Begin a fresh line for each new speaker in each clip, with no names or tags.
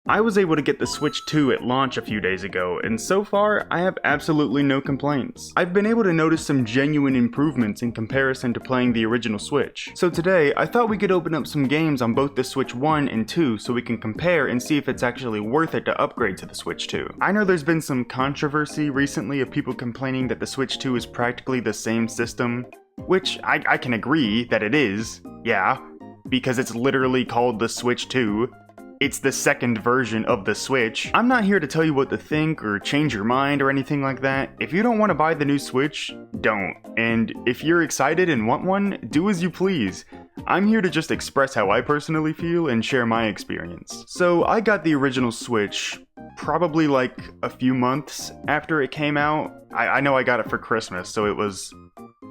I was able to get the Switch 2 at launch a few days ago, and so far, I have absolutely no complaints. I've been able to notice some genuine improvements in comparison to playing the original Switch. So today, I thought we could open up some games on both the Switch 1 and 2 so we can compare and see if it's actually worth it to upgrade to the Switch 2. I know there's been some controversy recently of people complaining that the Switch 2 is practically the same system, which I can agree that it is, yeah, because it's literally called the Switch 2. It's the second version of the Switch. I'm not here to tell you what to think or change your mind or anything like that. If you don't want to buy the new Switch, don't. And if you're excited and want one, do as you please. I'm here to just express how I personally feel and share my experience. So I got the original Switch probably like a few months after it came out. I know I got it for Christmas, so it was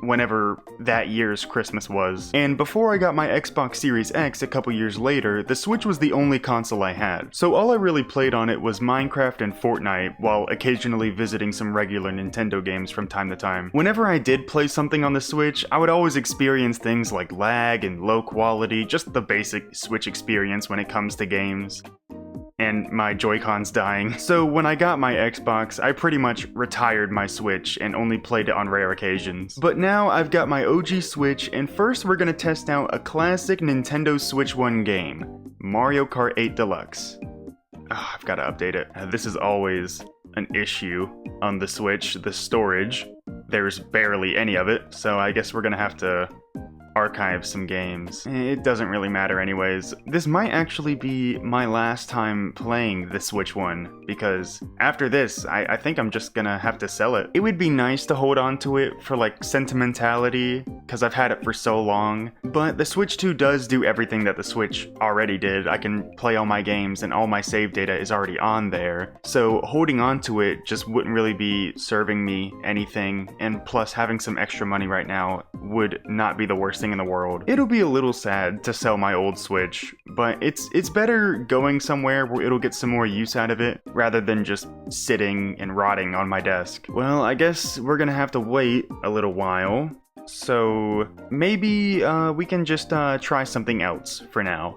whenever that year's Christmas was. And before I got my Xbox Series X a couple years later, the Switch was the only console I had. So all I really played on it was Minecraft and Fortnite, while occasionally visiting some regular Nintendo games from time to time. Whenever I did play something on the Switch, I would always experience things like lag and low quality, just the basic Switch experience when it comes to games. And my Joy-Cons dying. So when I got my Xbox, I pretty much retired my Switch and only played it on rare occasions. But now I've got my OG Switch, and first we're gonna test out a classic Nintendo Switch 1 game, Mario Kart 8 Deluxe. I've gotta update it. This is always an issue on the Switch, the storage. There's barely any of it, so I guess we're gonna have to archive some games. It doesn't really matter anyways. This might actually be my last time playing the Switch 1, because after this, I think I'm just gonna have to sell it. It would be nice to hold on to it for like sentimentality, because I've had it for so long, but the Switch 2 does do everything that the Switch already did. I can play all my games and all my save data is already on there, so holding on to it just wouldn't really be serving me anything, and plus having some extra money right now would not be the worst thing in the world. It'll be a little sad to sell my old Switch, but it's better going somewhere where it'll get some more use out of it, rather than just sitting and rotting on my desk. Well, I guess we're gonna have to wait a little while. So maybe we can just try something else for now.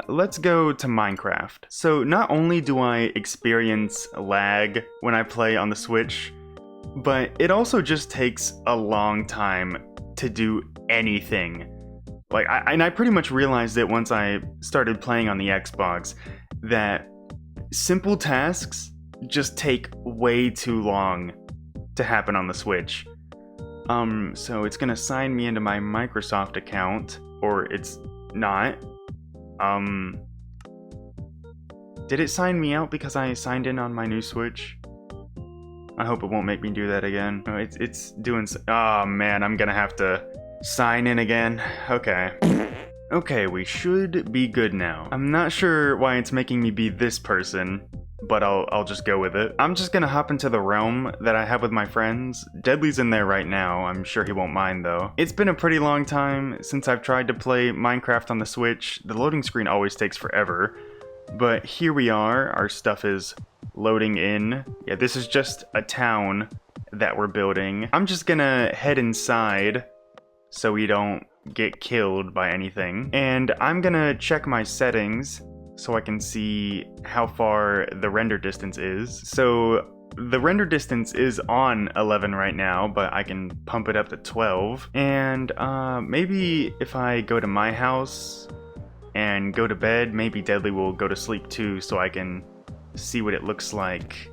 Let's go to Minecraft. So not only do I experience lag when I play on the Switch, but it also just takes a long time to do anything. Like, I pretty much realized it once I started playing on the Xbox, that simple tasks just take way too long to happen on the Switch. So it's gonna sign me into my Microsoft account, or it's not. Did it sign me out because I signed in on my new Switch? I hope it won't make me do that again. Oh, it's doing oh man, I'm gonna have to sign in again. Okay. Okay, we should be good now. I'm not sure why it's making me be this person, but I'll just go with it. I'm just gonna hop into the realm that I have with my friends. Deadly's in there right now. I'm sure he won't mind though. It's been a pretty long time since I've tried to play Minecraft on the Switch. The loading screen always takes forever. But here we are. Our stuff is loading in. Yeah, this is just a town that we're building. I'm just gonna head inside so we don't get killed by anything. And I'm gonna check my settings so I can see how far the render distance is. So the render distance is on 11 right now, but I can pump it up to 12. And maybe if I go to my house and go to bed, maybe Deadly will go to sleep too, so I can see what it looks like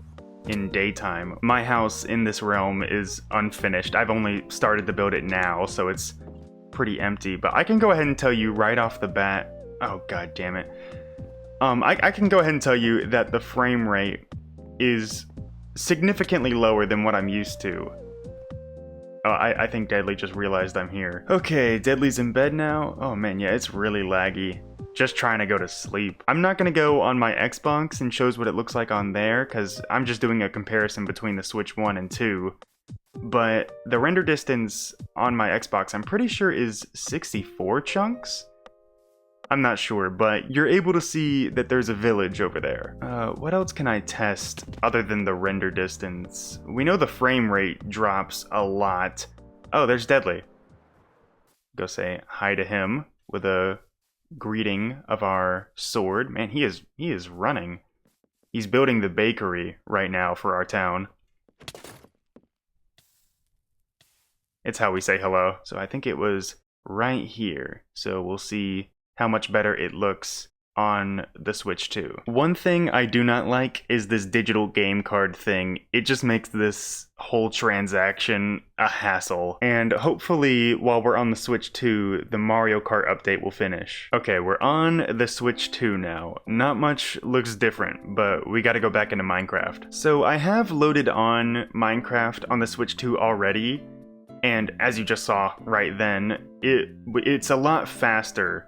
in daytime. My house in this realm is unfinished. I've only started to build it now, so it's pretty empty, but I can go ahead and tell you right off the bat, oh god damn it. I can go ahead and tell you that the frame rate is significantly lower than what I'm used to. Oh, I think Deadly just realized I'm here. Okay, Deadly's in bed now. Oh man, yeah, it's really laggy. Just trying to go to sleep. I'm not gonna go on my Xbox and shows what it looks like on there, because I'm just doing a comparison between the Switch 1 and 2. But the render distance on my Xbox, I'm pretty sure is 64 chunks? I'm not sure, but you're able to see that there's a village over there. What else can I test other than the render distance? We know the frame rate drops a lot. Oh, there's Deadly. Go say hi to him with a greeting of our sword. Man, he is running. He's building the bakery right now for our town. It's how we say hello. So I think it was right here. So we'll see how much better it looks on the Switch 2. One thing I do not like is this digital game card thing. It just makes this whole transaction a hassle. And hopefully, while we're on the Switch 2, the Mario Kart update will finish. Okay, we're on the Switch 2 now. Not much looks different, but we gotta go back into Minecraft. So I have loaded on Minecraft on the Switch 2 already, and as you just saw right then, it's a lot faster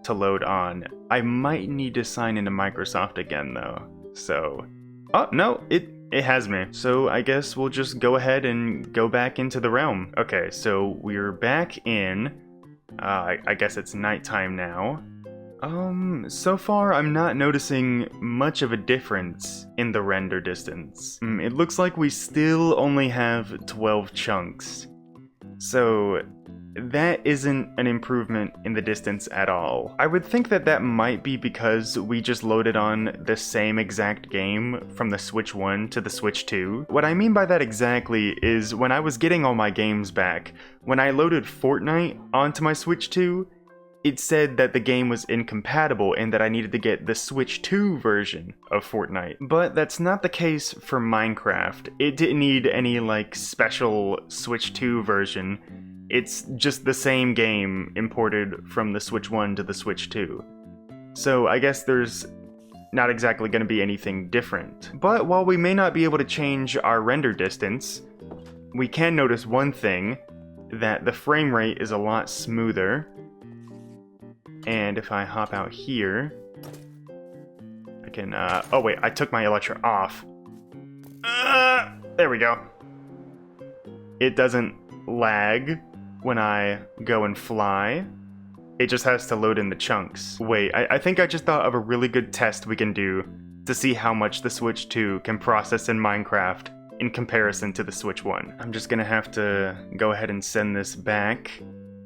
to load on. I might need to sign into Microsoft again though. So, oh no, it has me. So I guess we'll just go ahead and go back into the realm. Okay, so we're back in. I guess it's nighttime now. So far I'm not noticing much of a difference in the render distance. It looks like we still only have 12 chunks. So that isn't an improvement in the distance at all. I would think that that might be because we just loaded on the same exact game from the Switch 1 to the Switch 2. What I mean by that exactly is when I was getting all my games back, when I loaded Fortnite onto my Switch 2, it said that the game was incompatible and that I needed to get the Switch 2 version of Fortnite. But that's not the case for Minecraft. It didn't need any like special Switch 2 version. It's just the same game imported from the Switch 1 to the Switch 2. So I guess there's not exactly going to be anything different. But while we may not be able to change our render distance, we can notice one thing, that the frame rate is a lot smoother. And if I hop out here, I can, oh wait, I took my Elytra off. There we go. It doesn't lag when I go and fly. It just has to load in the chunks. Wait, I think I just thought of a really good test we can do to see how much the Switch 2 can process in Minecraft in comparison to the Switch 1. I'm just gonna have to go ahead and send this back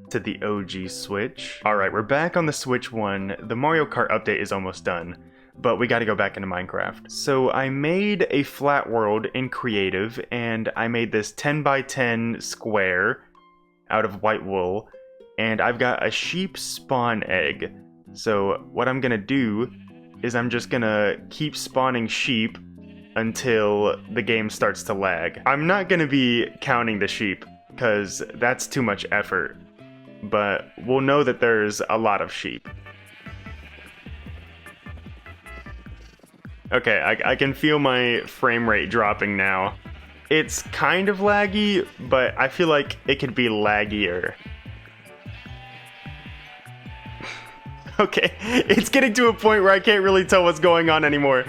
to the OG Switch. Alright, we're back on the Switch 1. The Mario Kart update is almost done, but we gotta go back into Minecraft. So I made a flat world in Creative, and I made this 10 by 10 square out of white wool, and I've got a sheep spawn egg. So what I'm gonna do is I'm just gonna keep spawning sheep until the game starts to lag. I'm not gonna be counting the sheep, because that's too much effort, but we'll know that there's a lot of sheep. Okay, I can feel my frame rate dropping now. It's kind of laggy, but I feel like it could be laggier. Okay, it's getting to a point where I can't really tell what's going on anymore.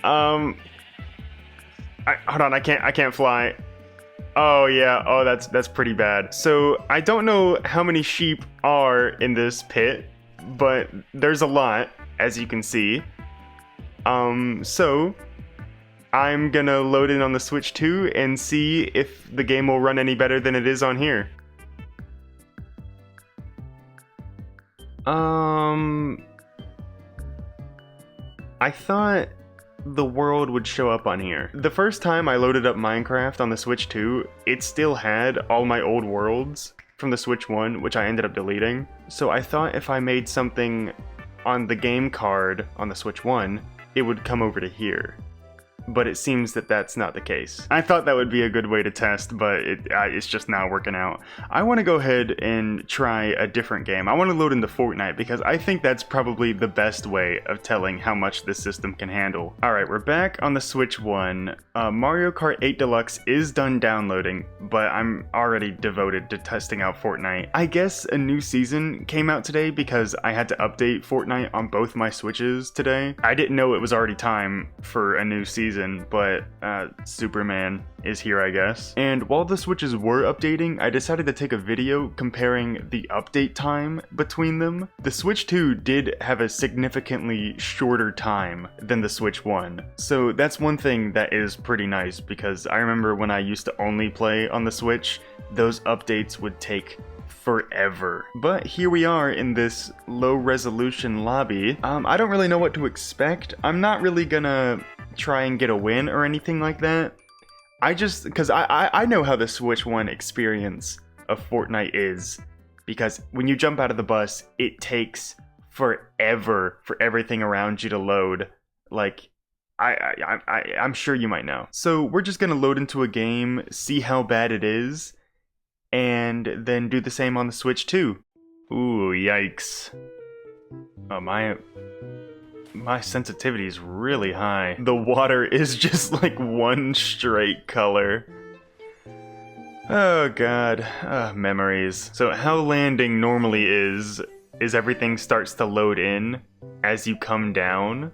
Hold on, I can't fly. Oh yeah, oh that's pretty bad. So I don't know how many sheep are in this pit, but there's a lot, as you can see. So I'm gonna load in on the Switch 2 and see if the game will run any better than it is on here. I thought the world would show up on here. The first time I loaded up Minecraft on the Switch 2, it still had all my old worlds from the Switch 1, which I ended up deleting. So I thought if I made something on the game card on the Switch 1, it would come over to here. But it seems that that's not the case. I thought that would be a good way to test, but it's just not working out. I want to go ahead and try a different game. I want to load into Fortnite because I think that's probably the best way of telling how much this system can handle. Alright, we're back on the Switch 1. Mario Kart 8 Deluxe is done downloading, but I'm already devoted to testing out Fortnite. I guess a new season came out today because I had to update Fortnite on both my Switches today. I didn't know it was already time for a new season, but Superman is here, I guess. And while the Switches were updating, I decided to take a video comparing the update time between them. The Switch 2 did have a significantly shorter time than the Switch 1. So that's one thing that is pretty nice, because I remember when I used to only play on the Switch, those updates would take forever. But here we are in this low resolution lobby. I don't really know what to expect. I'm not really gonna try and get a win or anything like that. Because I know how the Switch 1 experience of Fortnite is. Because when you jump out of the bus, it takes forever for everything around you to load. Like, I'm sure you might know. So we're just gonna load into a game, see how bad it is, and then do the same on the Switch too. Ooh, yikes. Oh, my sensitivity is really high. The water is just like one straight color. Oh god, memories. So how landing normally is everything starts to load in as you come down.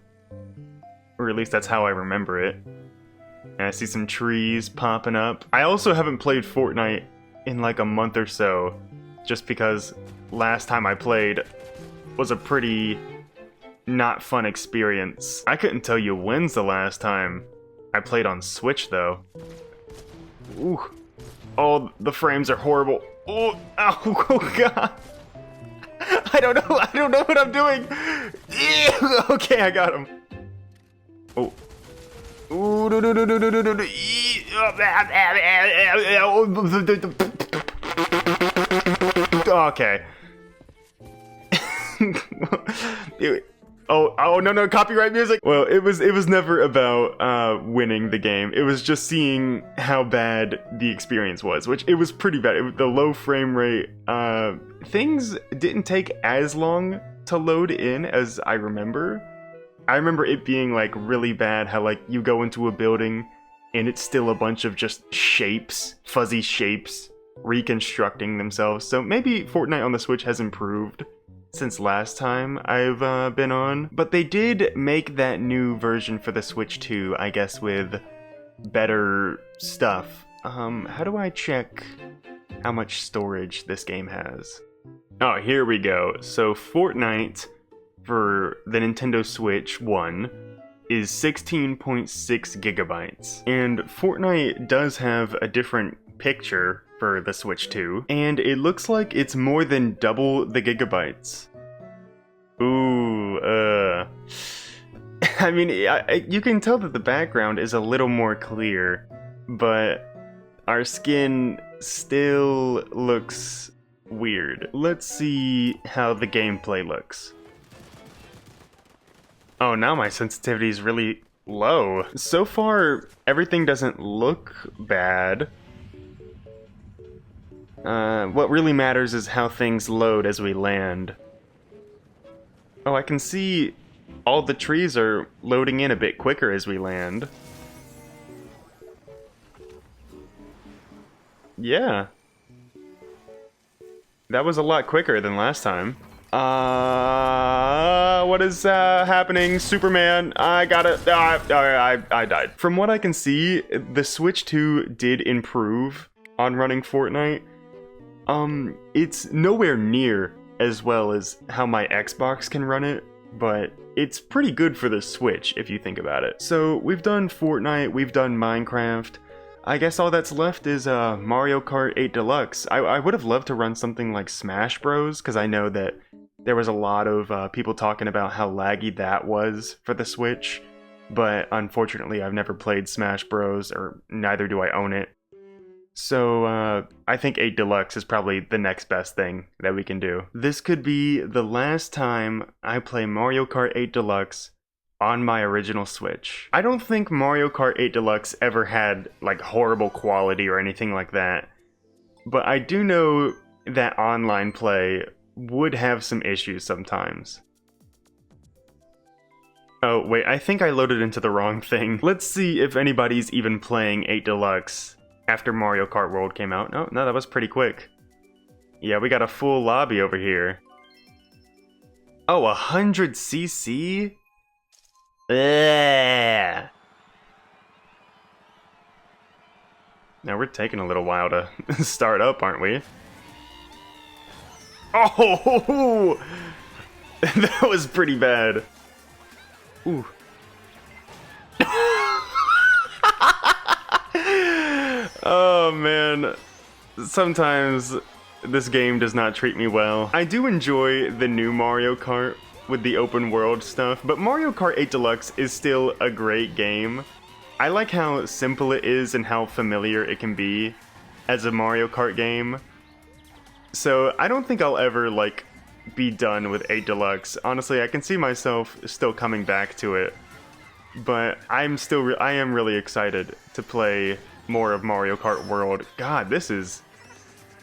Or at least that's how I remember it. And I see some trees popping up. I also haven't played Fortnite in like a month or so, just because last time I played was a pretty not fun experience. I couldn't tell you when's the last time I played on Switch though. Ooh. Oh, the frames are horrible. Oh, ow, oh god. I don't know what I'm doing. Okay, I got him. Oh. Ooh, okay. Oh no, copyright music. Well, it was never about winning the game. It was just seeing how bad the experience was, which it was pretty bad. The low frame rate, things didn't take as long to load in as I remember. I remember it being like really bad, how like you go into a building and it's still a bunch of just shapes, fuzzy shapes, reconstructing themselves. So maybe Fortnite on the Switch has improved since last time I've been on. But they did make that new version for the Switch 2, I guess, with better stuff. How do I check how much storage this game has? Oh, here we go. So Fortnite for the Nintendo Switch 1 is 16.6 gigabytes. And Fortnite does have a different picture for the Switch 2, and it looks like it's more than double the gigabytes. Ooh, I mean, you can tell that the background is a little more clear, but our skin still looks weird. Let's see how the gameplay looks. Oh, now my sensitivity is really low. So far, everything doesn't look bad. What really matters is how things load as we land. Oh, I can see all the trees are loading in a bit quicker as we land. Yeah. That was a lot quicker than last time. What is happening? Superman, I got it. I died. From what I can see, the Switch 2 did improve on running Fortnite. It's nowhere near as well as how my Xbox can run it, but it's pretty good for the Switch if you think about it. So we've done Fortnite, we've done Minecraft. I guess all that's left is Mario Kart 8 Deluxe. I would have loved to run something like Smash Bros, because I know that there was a lot of people talking about how laggy that was for the Switch, but unfortunately I've never played Smash Bros, or neither do I own it. So I think 8 Deluxe is probably the next best thing that we can do. This could be the last time I play Mario Kart 8 Deluxe on my original Switch. I don't think Mario Kart 8 Deluxe ever had like horrible quality or anything like that, but I do know that online play would have some issues sometimes. Oh wait, I think I loaded into the wrong thing. Let's see if anybody's even playing 8 Deluxe after Mario Kart World came out. No, that was pretty quick. Yeah, we got a full lobby over here. Oh, 100cc? Ugh. Now we're taking a little while to start up, aren't we? Oh, that was pretty bad. Ooh. Oh man, sometimes this game does not treat me well. I do enjoy the new Mario Kart with the open world stuff, but Mario Kart 8 Deluxe is still a great game. I like how simple it is and how familiar it can be as a Mario Kart game. So I don't think I'll ever, like, be done with 8 Deluxe. Honestly, I can see myself still coming back to it. But I am really excited to play more of Mario Kart World. God, this is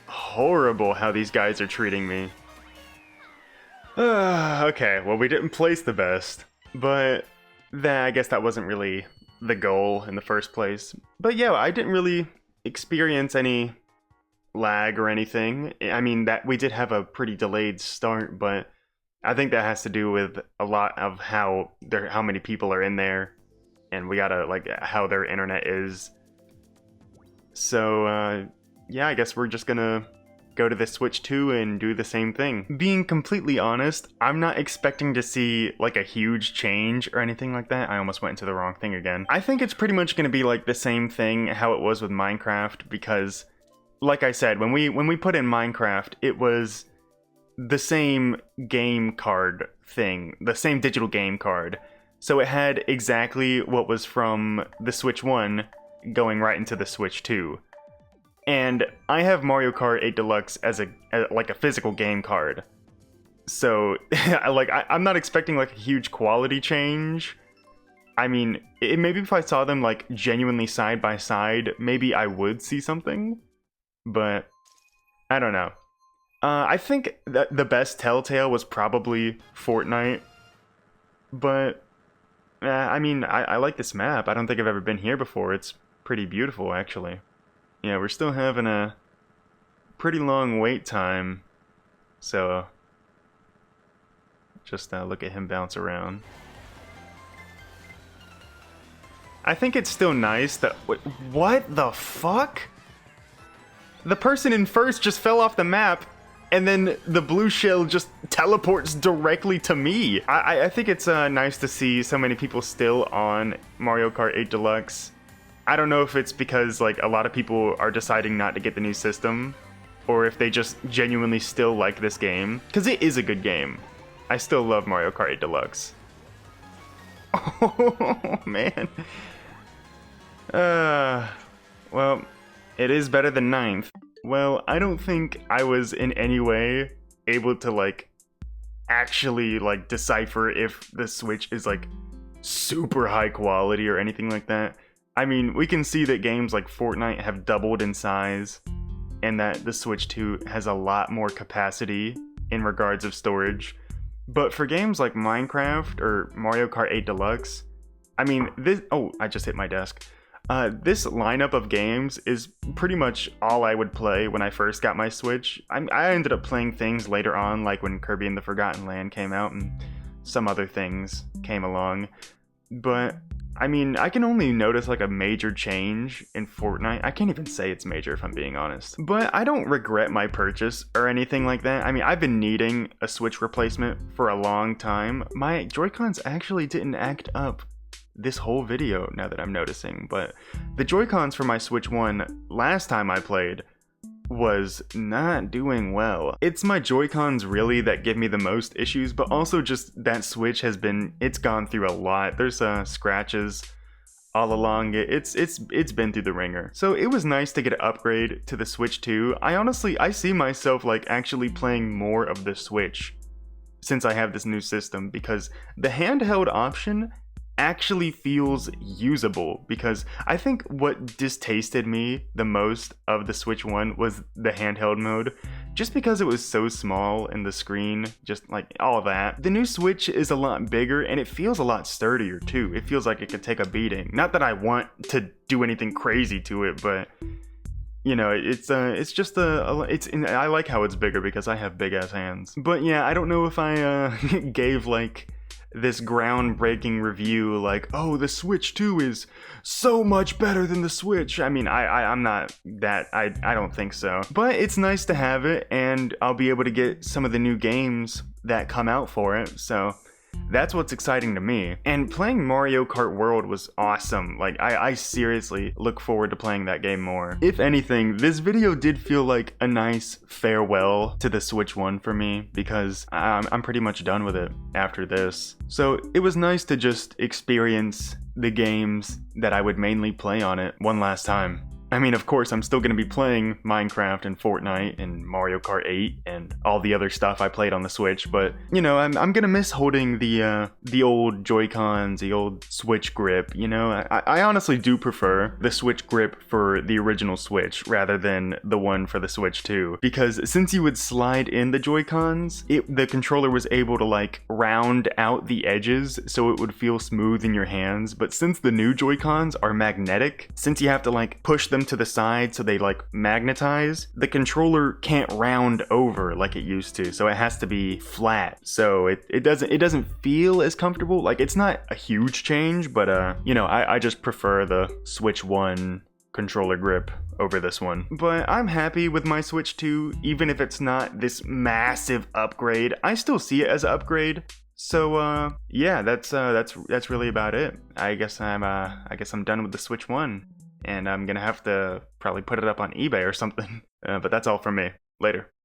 horrible how these guys are treating me. Okay, well, we didn't place the best, but I guess that wasn't really the goal in the first place. But yeah, I didn't really experience any lag or anything. I mean, that we did have a pretty delayed start, but I think that has to do with a lot of how many people are in there, and we gotta, like, how their internet is. So, yeah, I guess we're just gonna go to the Switch 2 and do the same thing. Being completely honest, I'm not expecting to see, like, a huge change or anything like that. I almost went into the wrong thing again. I think it's pretty much gonna be, like, the same thing how it was with Minecraft, because, like I said, when we put in Minecraft, it was the same game card thing, the same digital game card. So it had exactly what was from the Switch 1 going right into the Switch 2. And I have Mario Kart 8 Deluxe as a physical game card. So I'm not expecting, like, a huge quality change. I mean, maybe if I saw them, like, genuinely side by side, maybe I would see something. But I don't know. I think that the best Telltale was probably Fortnite. But I mean, I like this map. I don't think I've ever been here before. It's pretty beautiful, actually. Yeah, we're still having a pretty long wait time. So just look at him bounce around. I think it's still nice that... What the fuck? The person in first just fell off the map, and then the blue shell just teleports directly to me. I think it's nice to see so many people still on Mario Kart 8 Deluxe. I don't know if it's because, like, a lot of people are deciding not to get the new system, or if they just genuinely still like this game, because it is a good game. I still love Mario Kart 8 Deluxe. Oh, man. Well, it is better than 9th. Well, I don't think I was in any way able to, like, actually, like, decipher if the Switch is, like, super high quality or anything like that. I mean, we can see that games like Fortnite have doubled in size, and that the Switch 2 has a lot more capacity in regards of storage. But for games like Minecraft or Mario Kart 8 Deluxe, I mean, I just hit my desk. This lineup of games is pretty much all I would play when I first got my Switch. I ended up playing things later on, like when Kirby and the Forgotten Land came out and some other things came along. But I mean, I can only notice, like, a major change in Fortnite. I can't even say it's major if I'm being honest. But I don't regret my purchase or anything like that. I mean, I've been needing a Switch replacement for a long time. My Joy-Cons actually didn't act up this whole video, now that I'm noticing. But the Joy-Cons for my Switch 1 last time I played was not doing well. It's my Joy-Cons really that give me the most issues, but also just that Switch it's gone through a lot. There's scratches all along it. It's been through the ringer. So it was nice to get an upgrade to the Switch 2. I see myself, like, actually playing more of the Switch since I have this new system, because the handheld option actually feels usable, because I think what distasted me the most of the Switch 1 was the handheld mode, just because it was so small and the screen, just like all that. The new Switch is a lot bigger and it feels a lot sturdier too. It feels like it could take a beating. Not that I want to do anything crazy to it, but you know, I like how it's bigger because I have big ass hands. But yeah, I don't know if I gave, like, this groundbreaking review, like, oh, the Switch 2 is so much better than the Switch. I mean, I'm not that, I don't think so. But it's nice to have it, and I'll be able to get some of the new games that come out for it, so That's what's exciting to me. And playing Mario Kart World was awesome. Like, I seriously look forward to playing that game more. If anything, this video did feel like a nice farewell to the Switch 1 for me, because I'm pretty much done with it after this. So it was nice to just experience the games that I would mainly play on it one last time. I mean, of course, I'm still going to be playing Minecraft and Fortnite and Mario Kart 8 and all the other stuff I played on the Switch, but, you know, I'm going to miss holding the old Joy-Cons, the old Switch grip, you know? I honestly do prefer the Switch grip for the original Switch rather than the one for the Switch 2, because since you would slide in the Joy-Cons, the controller was able to, like, round out the edges so it would feel smooth in your hands, but since the new Joy-Cons are magnetic, since you have to, like, push them to the side so they like magnetize, the controller can't round over like it used to, so it has to be flat, so it doesn't feel as comfortable. Like, it's not a huge change, but you know, I just prefer the Switch 1 controller grip over this one. But I'm happy with my Switch 2, even if it's not this massive upgrade. I still see it as an upgrade. So yeah, that's really about it. I guess I'm done with the Switch 1. And I'm gonna have to probably put it up on eBay or something. But that's all from me. Later.